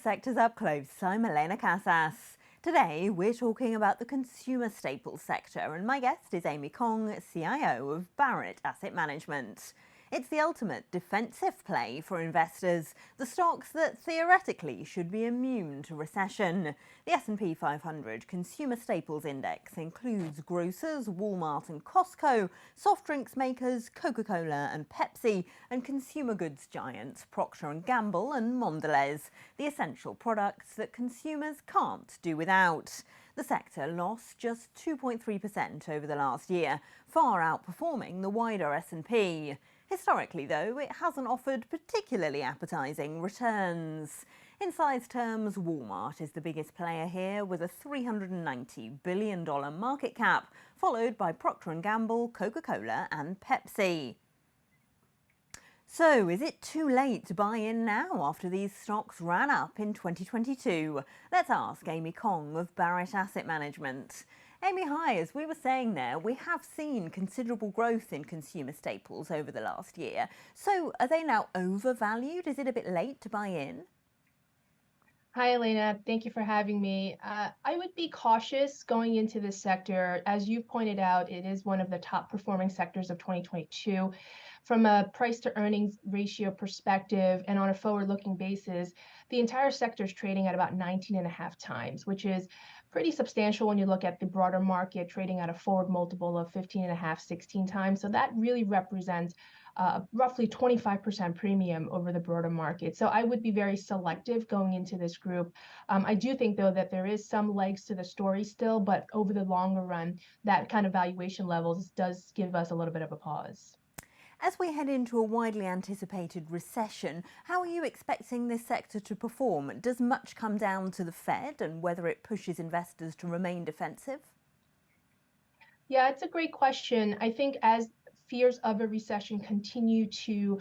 Sectors Up Close. I'm Elena Casas. Today we're talking about the consumer staples sector, and my guest is Amy Kong, CIO of Barrett Asset Management. It's the ultimate defensive play for investors, the stocks that theoretically should be immune to recession. The S&P 500 Consumer Staples Index includes grocers, Walmart and Costco, soft drinks makers, Coca-Cola and Pepsi, and consumer goods giants Procter & Gamble and Mondelez, the essential products that consumers can't do without. The sector lost just 2.3% over the last year, far outperforming the wider S&P. Historically, though, it hasn't offered particularly appetising returns. In size terms, Walmart is the biggest player here with a $390 billion market cap, followed by Procter & Gamble, Coca-Cola and Pepsi. So, is it too late to buy in now after these stocks ran up in 2022? Let's ask Amy Kong of Barrett Asset Management. Amy, hi. As we were saying there, we have seen considerable growth in consumer staples over the last year. So are they now overvalued? Is it a bit late to buy in? Hi, Elena. Thank you for having me. I would be cautious going into this sector. As you pointed out, it is one of the top performing sectors of 2022. From a price to earnings ratio perspective and on a forward-looking basis, the entire sector is trading at about 19.5 times, which is pretty substantial when you look at the broader market trading at a forward multiple of 15.5, 16 times. So that really represents roughly 25% premium over the broader market. So I would be very selective going into this group. I do think, though, that there is some legs to the story still, but over the longer run, that kind of valuation levels does give us a little bit of a pause. As we head into a widely anticipated recession, how are you expecting this sector to perform? Does much come down to the Fed and whether it pushes investors to remain defensive? Yeah, it's a great question. I think as fears of a recession continue to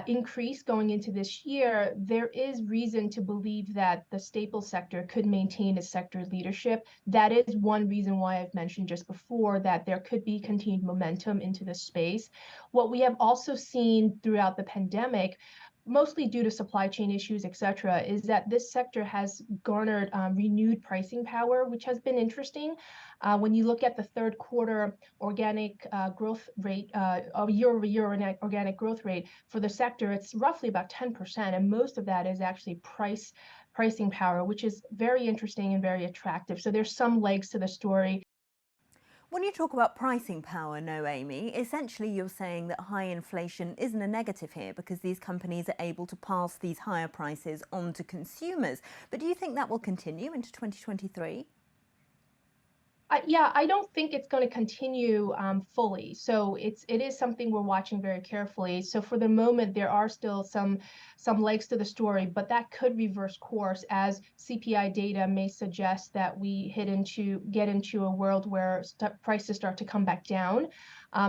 increase going into this year, there is reason to believe that the staples sector could maintain its sector leadership. That is one reason why I've mentioned just before that there could be continued momentum into the space. What we have also seen throughout the pandemic, mostly due to supply chain issues, et cetera, is that this sector has garnered renewed pricing power, which has been interesting. When you look at the third quarter organic growth rate, year-over-year organic growth rate for the sector, it's roughly about 10%, and most of that is actually pricing power, which is very interesting and very attractive. So there's some legs to the story. When you talk about pricing power, no, Amy, essentially you're saying that high inflation isn't a negative here because these companies are able to pass these higher prices on to consumers. But do you think that will continue into 2023? Yeah, I don't think it's going to continue fully. So it is something we're watching very carefully. So for the moment, there are still some legs to the story, but that could reverse course as CPI data may suggest that we get into a world where prices start to come back down.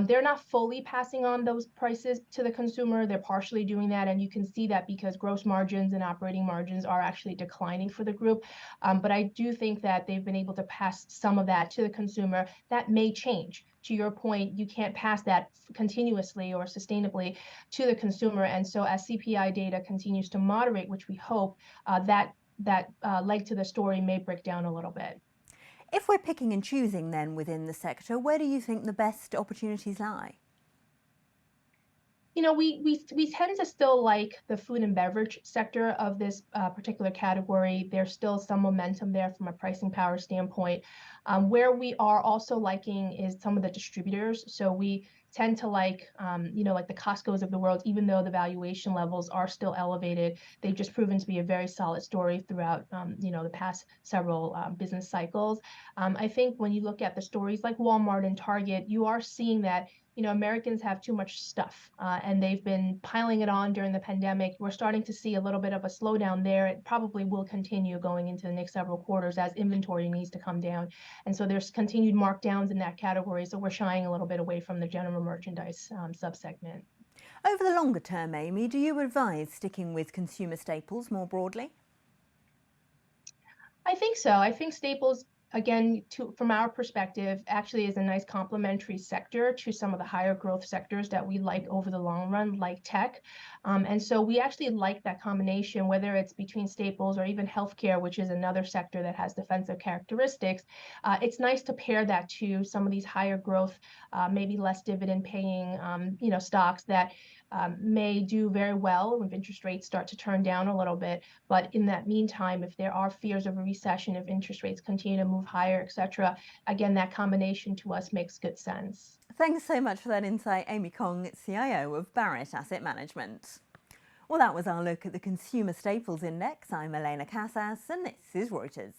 They're not fully passing on those prices to the consumer. They're partially doing that, and you can see that because gross margins and operating margins are actually declining for the group. But I do think that they've been able to pass some of that to the consumer. That may change. To your point, you can't pass that continuously or sustainably to the consumer. And so as CPI data continues to moderate, which we hope, that leg to the story may break down a little bit. If we're picking and choosing then within the sector, where do you think the best opportunities lie? You know, we tend to still like the food and beverage sector of this particular category. There's still some momentum there from a pricing power standpoint. Where we are also liking is some of the distributors. So we tend to like, like the Costco's of the world, even though the valuation levels are still elevated. They've just proven to be a very solid story throughout, the past several business cycles. I think when you look at the stories like Walmart and Target, you are seeing that Americans have too much stuff and they've been piling it on during the pandemic. We're starting to see a little bit of a slowdown there. It probably will continue going into the next several quarters as inventory needs to come down. And so there's continued markdowns in that category. So we're shying a little bit away from the general merchandise subsegment. Over the longer term, Amy, do you advise sticking with consumer staples more broadly? I think so. I think staples again, from our perspective, actually is a nice complementary sector to some of the higher growth sectors that we like over the long run, like tech. And so we actually like that combination, whether it's between staples or even healthcare, which is another sector that has defensive characteristics. It's nice to pair that to some of these higher growth, maybe less dividend paying, stocks that may do very well if interest rates start to turn down a little bit. But in that meantime, if there are fears of a recession, if interest rates continue to move higher, et cetera, again, that combination to us makes good sense. Thanks so much for that insight, Amy Kong, CIO of Barrett Asset Management. Well, that was our look at the Consumer Staples Index. I'm Elena Casas, and this is Reuters.